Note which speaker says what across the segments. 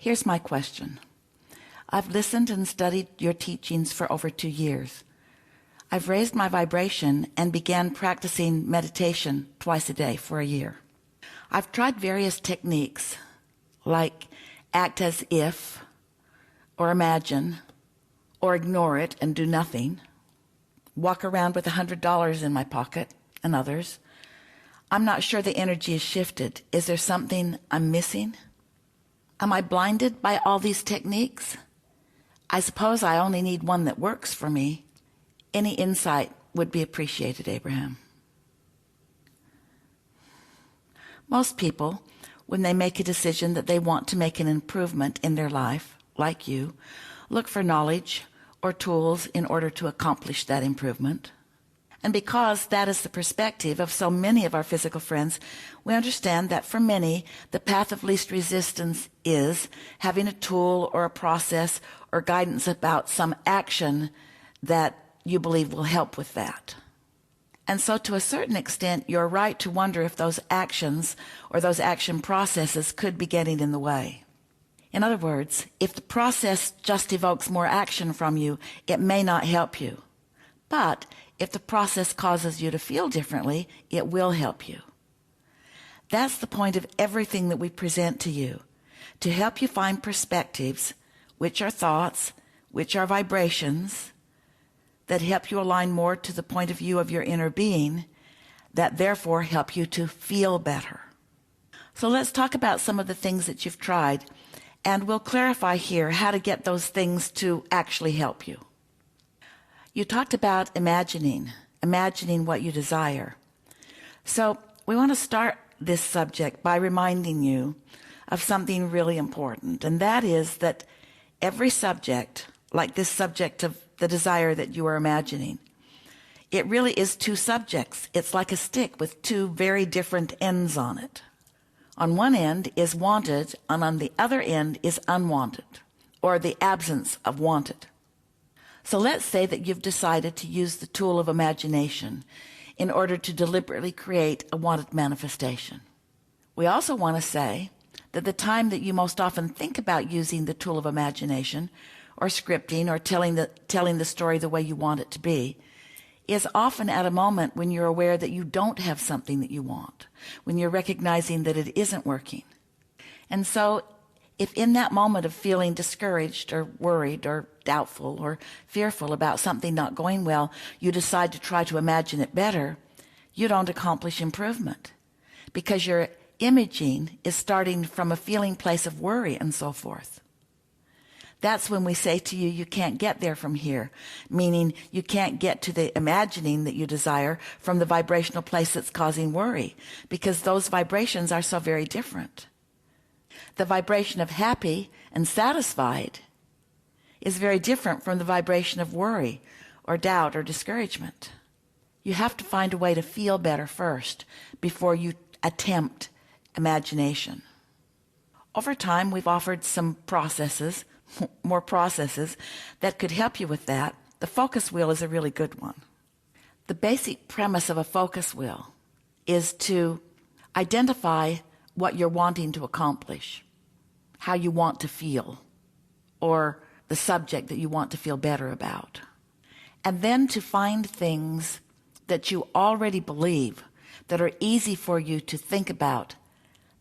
Speaker 1: Here's my question. I've listened and studied your teachings for over 2 years. I've raised my vibration and began practicing meditation twice a day for a year. I've tried various techniques like act as if, or imagine, or ignore it and do nothing, walk around with $100 in my pocket, and others. I'm not sure the energy is shifted. Is there something I'm missing? Am I blinded by all these techniques? I suppose I only need one that works for me. Any insight would be appreciated, Abraham. Most people, when they make a decision that they want to make an improvement in their life, like you, look for knowledge or tools in order to accomplish that improvement. And because that is the perspective of so many of our physical friends, we understand that for many, the path of least resistance is having a tool or a process or guidance about some action that you believe will help with that. And so to a certain extent, you're right to wonder if those actions or those action processes could be getting in the way. In other words, if the process just evokes more action from you, it may not help you. But if the process causes you to feel differently, it will help you. That's the point of everything that we present to you, to help you find perspectives, which are thoughts, which are vibrations, that help you align more to the point of view of your inner being, that therefore help you to feel better. So let's talk about some of the things that you've tried, and we'll clarify here how to get those things to actually help you. You talked about imagining what you desire. So we want to start this subject by reminding you of something really important, and that is that every subject, like this subject of the desire that you are imagining, it really is two subjects. It's like a stick with two very different ends on it. On one end is wanted, and on the other end is unwanted, or the absence of wanted. So let's say that you've decided to use the tool of imagination in order to deliberately create a wanted manifestation. We also want to say that the time that you most often think about using the tool of imagination, or scripting, or telling the story the way you want it to be, is often at a moment when you're aware that you don't have something that you want, when you're recognizing that it isn't working. And so if in that moment of feeling discouraged or worried or doubtful or fearful about something not going well, you decide to try to imagine it better, you don't accomplish improvement, because your imaging is starting from a feeling place of worry and so forth. That's when we say to you, you can't get there from here, meaning you can't get to the imagining that you desire from the vibrational place that's causing worry, because those vibrations are so very different. The vibration of happy and satisfied is very different from the vibration of worry or doubt or discouragement. You have to find a way to feel better first before you attempt imagination. Over time, we've offered some processes, more processes, that could help you with that. The focus wheel is a really good one. The basic premise of a focus wheel is to identify what you're wanting to accomplish, how you want to feel, or the subject that you want to feel better about. And then to find things that you already believe that are easy for you to think about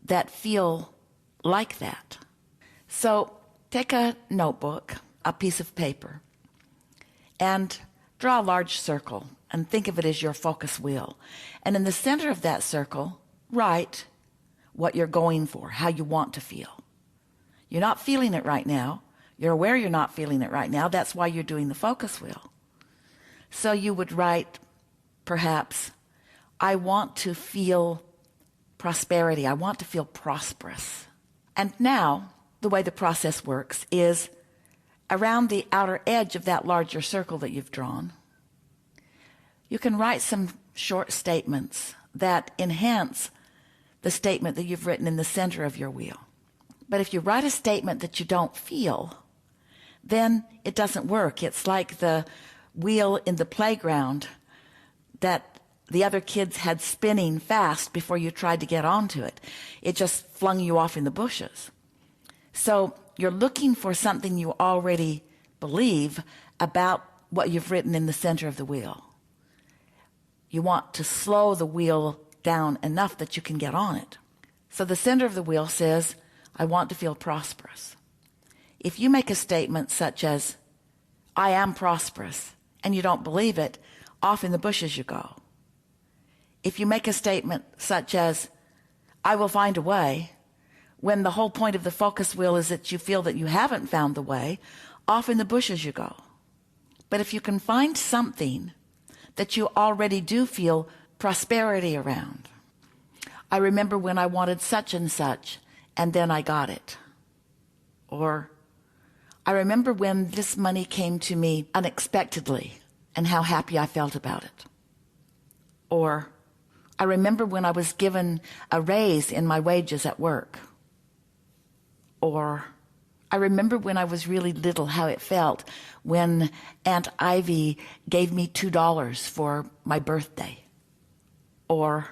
Speaker 1: that feel like that. So take a notebook, a piece of paper, and draw a large circle and think of it as your focus wheel. And in the center of that circle, write what you're going for, how you want to feel. You're not feeling it right now. You're aware you're not feeling it right now. That's why you're doing the focus wheel. So you would write, perhaps, I want to feel prosperity. I want to feel prosperous. And now, the way the process works is around the outer edge of that larger circle that you've drawn, you can write some short statements that enhance the statement that you've written in the center of your wheel. But if you write a statement that you don't feel, then it doesn't work. It's like the wheel in the playground that the other kids had spinning fast before you tried to get onto it. It just flung you off in the bushes. So you're looking for something you already believe about what you've written in the center of the wheel. You want to slow the wheel down enough that you can get on it. So the center of the wheel says, I want to feel prosperous. If you make a statement such as, I am prosperous, and you don't believe it, off in the bushes you go. If you make a statement such as, I will find a way, when the whole point of the focus wheel is that you feel that you haven't found the way, off in the bushes you go. But if you can find something that you already do feel prosperity around. I remember when I wanted such and such, and then I got it. Or, I remember when this money came to me unexpectedly, and how happy I felt about it. Or, I remember when I was given a raise in my wages at work. Or, I remember when I was really little how it felt when Aunt Ivy gave me $2 for my birthday. Or,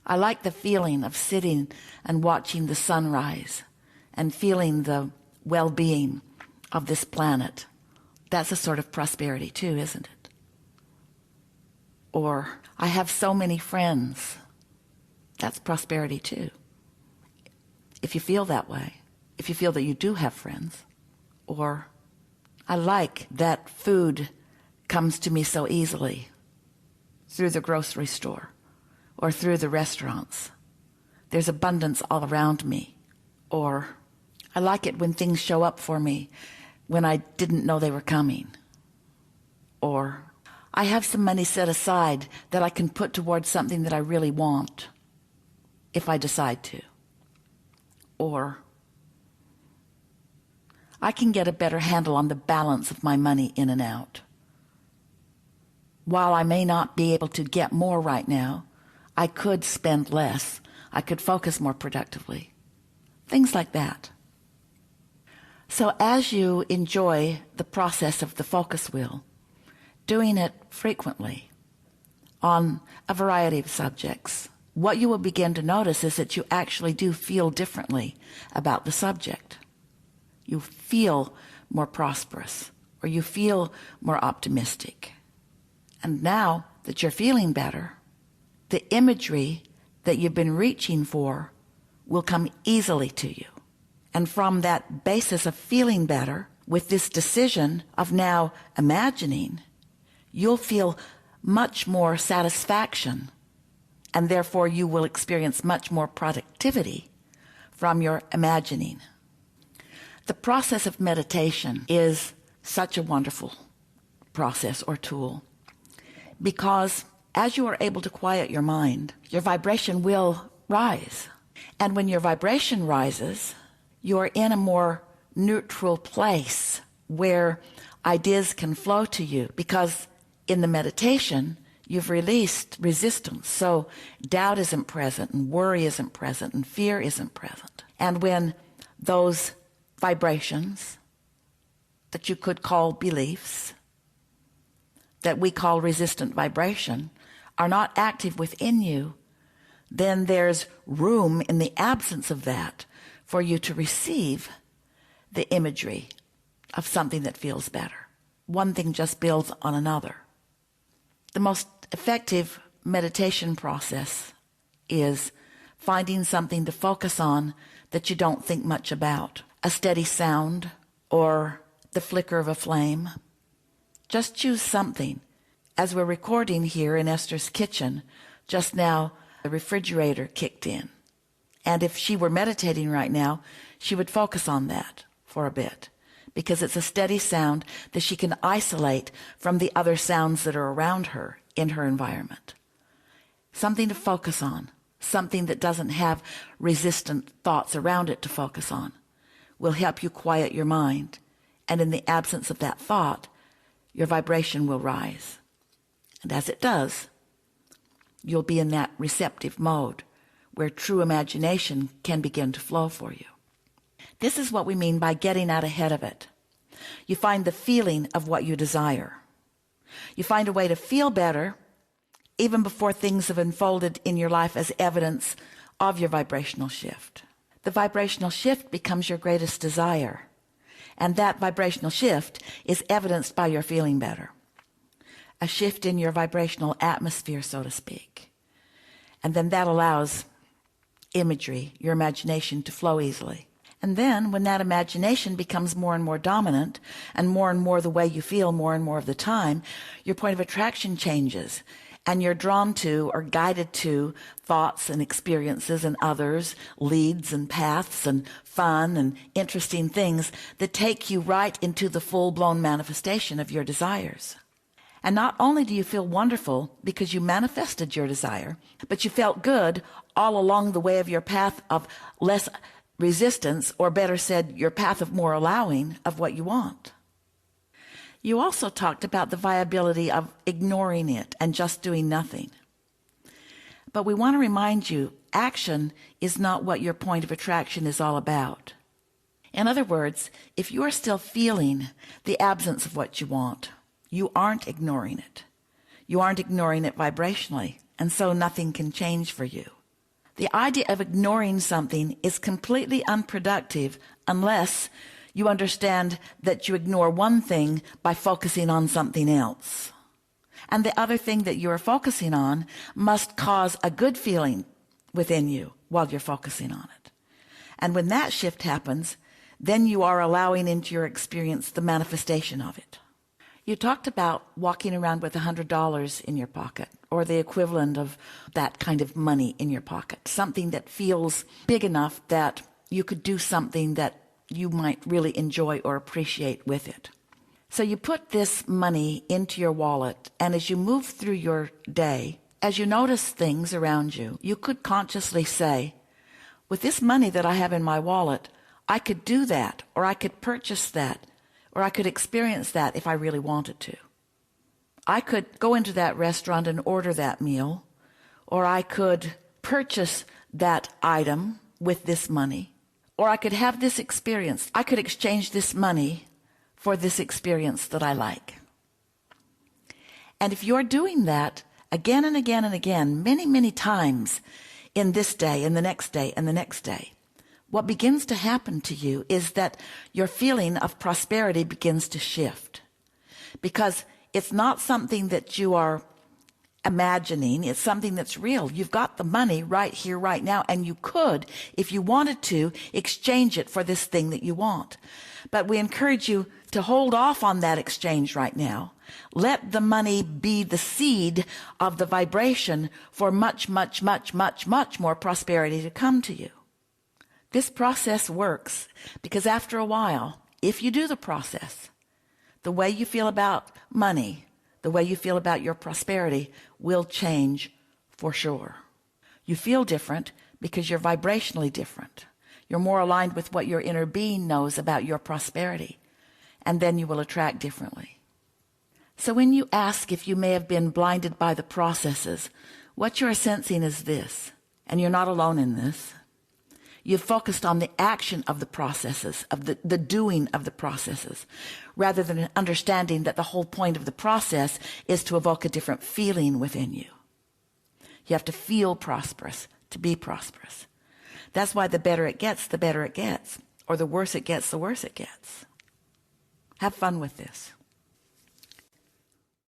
Speaker 1: I like the feeling of sitting and watching the sunrise and feeling the well-being of this planet. That's a sort of prosperity too, isn't it? Or, I have so many friends. That's prosperity too. If you feel that way, if you feel that you do have friends. Or, I like that food comes to me so easily through the grocery store or through the restaurants. There's abundance all around me. Or, I like it when things show up for me when I didn't know they were coming. Or, I have some money set aside that I can put towards something that I really want if I decide to. Or, I can get a better handle on the balance of my money in and out. While I may not be able to get more right now, I could spend less. I could focus more productively. Things like that. So as you enjoy the process of the focus wheel, doing it frequently on a variety of subjects, what you will begin to notice is that you actually do feel differently about the subject. You feel more prosperous, or you feel more optimistic. And now that you're feeling better, the imagery that you've been reaching for will come easily to you. And from that basis of feeling better, with this decision of now imagining, you'll feel much more satisfaction, and therefore you will experience much more productivity from your imagining. The process of meditation is such a wonderful process or tool, because as you are able to quiet your mind, your vibration will rise. And when your vibration rises, you're in a more neutral place where ideas can flow to you, because in the meditation, you've released resistance. So doubt isn't present, and worry isn't present, and fear isn't present. And when those vibrations that you could call beliefs, that we call resistant vibration, are not active within you, then there's room in the absence of that for you to receive the imagery of something that feels better. One thing just builds on another. The most effective meditation process is finding something to focus on that you don't think much about. A steady sound or the flicker of a flame. Just choose something. As we're recording here in Esther's kitchen, just now the refrigerator kicked in. And if she were meditating right now, she would focus on that for a bit, because it's a steady sound that she can isolate from the other sounds that are around her in her environment. Something to focus on, something that doesn't have resistant thoughts around it to focus on, will help you quiet your mind. And in the absence of that thought, your vibration will rise. And as it does, you'll be in that receptive mode where true imagination can begin to flow for you. This is what we mean by getting out ahead of it. You find the feeling of what you desire. You find a way to feel better even before things have unfolded in your life as evidence of your vibrational shift. The vibrational shift becomes your greatest desire. And that vibrational shift is evidenced by your feeling better. A shift in your vibrational atmosphere, so to speak. And then that allows imagery, your imagination, to flow easily. And then when that imagination becomes more and more dominant and more the way you feel more and more of the time, your point of attraction changes. And you're drawn to or guided to thoughts and experiences and others, leads and paths and fun and interesting things that take you right into the full-blown manifestation of your desires. And not only do you feel wonderful because you manifested your desire, but you felt good all along the way of your path of less resistance, or better said, your path of more allowing of what you want. You also talked about the viability of ignoring it and just doing nothing. But we want to remind you, action is not what your point of attraction is all about. In other words, if you are still feeling the absence of what you want, you aren't ignoring it. You aren't ignoring it vibrationally, and so nothing can change for you. The idea of ignoring something is completely unproductive unless you understand that you ignore one thing by focusing on something else. And the other thing that you are focusing on must cause a good feeling within you while you're focusing on it. And when that shift happens, then you are allowing into your experience the manifestation of it. You talked about walking around with $100 in your pocket, or the equivalent of that kind of money in your pocket, something that feels big enough that you could do something that you might really enjoy or appreciate with it. So you put this money into your wallet, and as you move through your day, as you notice things around you, you could consciously say, with this money that I have in my wallet, I could do that, or I could purchase that, or I could experience that if I really wanted to. I could go into that restaurant and order that meal, or I could purchase that item with this money, or I could have this experience. I could exchange this money for this experience that I like. And if you're doing that again and again and again, many times in this day, and the next day, and the next day, what begins to happen to you is that your feeling of prosperity begins to shift. Because it's not something that you are imagining, it's something that's real. You've got the money right here, right now, and you could, if you wanted to, exchange it for this thing that you want. But we encourage you to hold off on that exchange right now. Let the money be the seed of the vibration for much more prosperity to come to you. This process works because after a while, if you do the process, the way you feel about money, the way you feel about your prosperity will change for sure. You feel different because you're vibrationally different. You're more aligned with what your inner being knows about your prosperity, and then you will attract differently. So when you ask if you may have been blinded by the processes, what you're sensing is this, and you're not alone in this. You've focused on the action of the processes, of the doing of the processes, rather than understanding that the whole point of the process is to evoke a different feeling within you. You have to feel prosperous to be prosperous. That's why the better it gets, the better it gets. Or the worse it gets, the worse it gets. Have fun with this.